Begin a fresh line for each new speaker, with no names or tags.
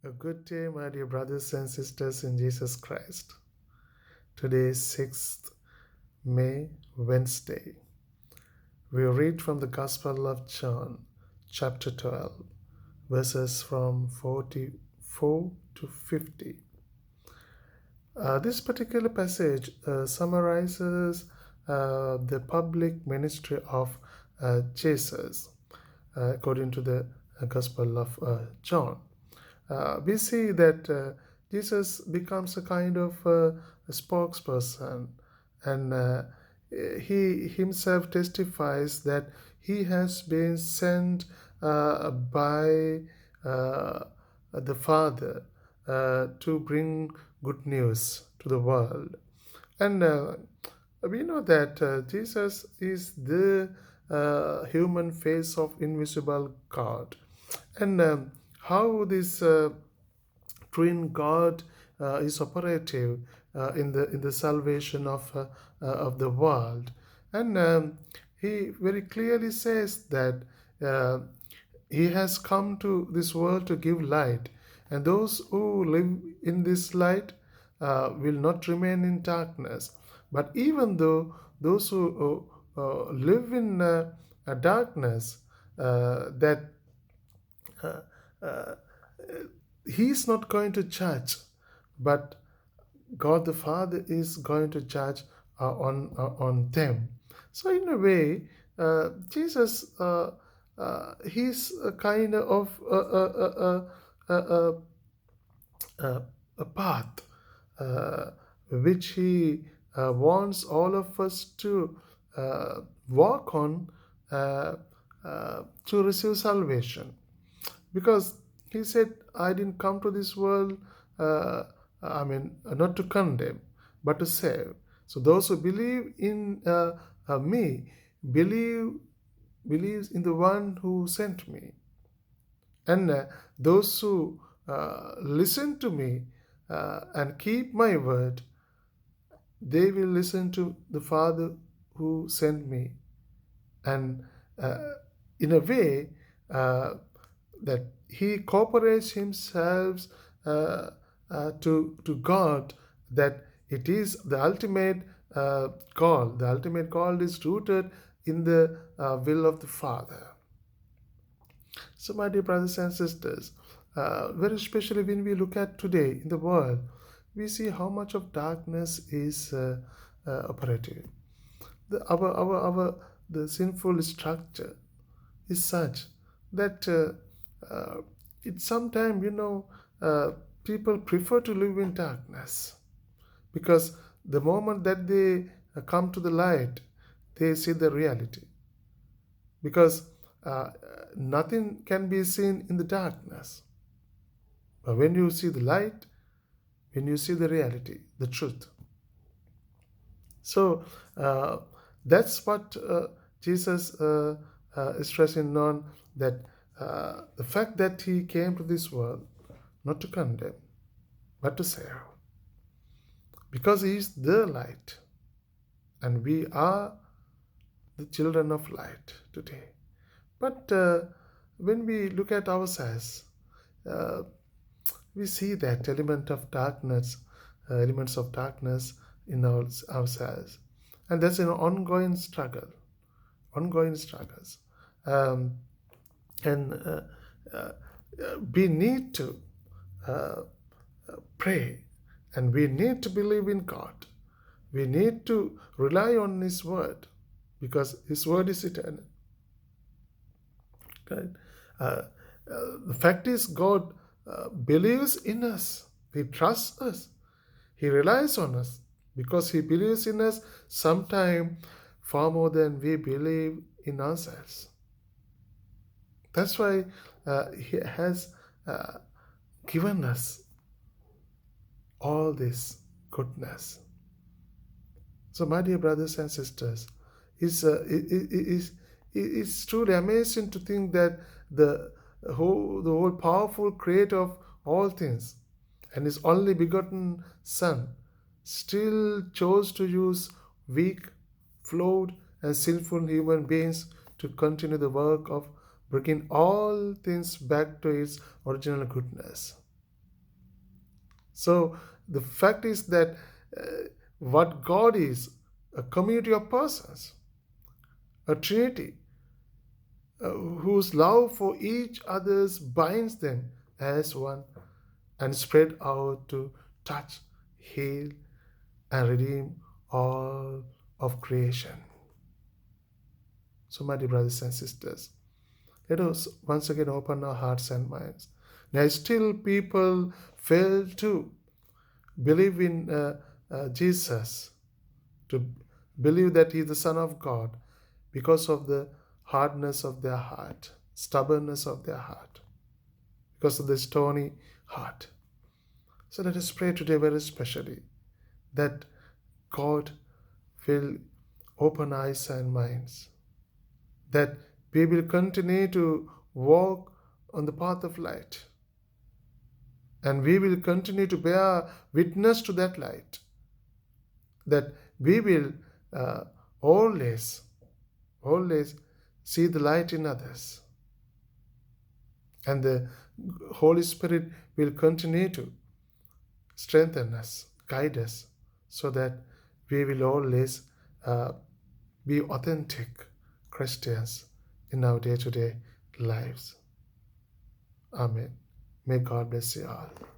A good day, my dear brothers and sisters in Jesus Christ. Today is 6th May, Wednesday. We read from the Gospel of John, chapter 12, verses from 44 to 50. This particular passage summarizes the public ministry of Jesus according to the Gospel of John. We see that Jesus becomes a kind of a spokesperson, and he himself testifies that he has been sent by the Father to bring good news to the world. And we know that Jesus is the human face of invisible God. And how this twin God is operative in the salvation of the world, and he very clearly says that uh, he has come to this world to give light, and those who live in this light will not remain in darkness. But even though those who live in darkness, that uh, uh, he is not going to judge, but God the Father is going to judge on them. So in a way, Jesus he's a kind of a path uh, which he wants all of us to walk on to receive salvation, because he said, I didn't come to this world, not to condemn, but to save. So those who believe in me believes in the one who sent me, and those who listen to me and keep my word, they will listen to the Father who sent me. And uh, in a way, that he cooperates himself to God, that it is the ultimate call. The ultimate call is rooted in the will of the Father. So, my dear brothers and sisters, very especially when we look at today in the world, we see how much of darkness is operative. The sinful structure is such that it sometimes, people prefer to live in darkness, because the moment that they come to the light, they see the reality, because nothing can be seen in the darkness. But when you see the light, when you see the reality, the truth. So that's what Jesus is stressing on, that the fact that he came to this world not to condemn, but to save, because he is the light, and we are the children of light today. But when we look at ourselves, uh, we see that elements of darkness in ourselves, and that's an ongoing struggles, um, and we need to uh, pray, and we need to believe in God. We need to rely on His word, because His word is eternal. Right? The fact is, God believes in us. He trusts us. He relies on us, because He believes in us sometime far more than we believe in ourselves. That's why He has given us all this goodness. So, my dear brothers and sisters, it's truly amazing to think that the whole powerful Creator of all things and His only begotten Son still chose to use weak, flawed, and sinful human beings to continue the work of bringing all things back to its original goodness. So the fact is that what God is, a community of persons, a trinity, whose love for each others binds them as one and spread out to touch, heal, and redeem all of creation. So, my dear brothers and sisters, let us once again open our hearts and minds. Now, still people fail to believe in Jesus, to believe that He is the Son of God because of the hardness of their heart, stubbornness of their heart, because of the stony heart. So let us pray today very specially that God will open eyes and minds, that we will continue to walk on the path of light, and we will continue to bear witness to that light, that we will uh, always, always see the light in others, and the Holy Spirit will continue to strengthen us, guide us, so that we will always uh, be authentic Christians in our day to day lives. Amen. May God bless you all.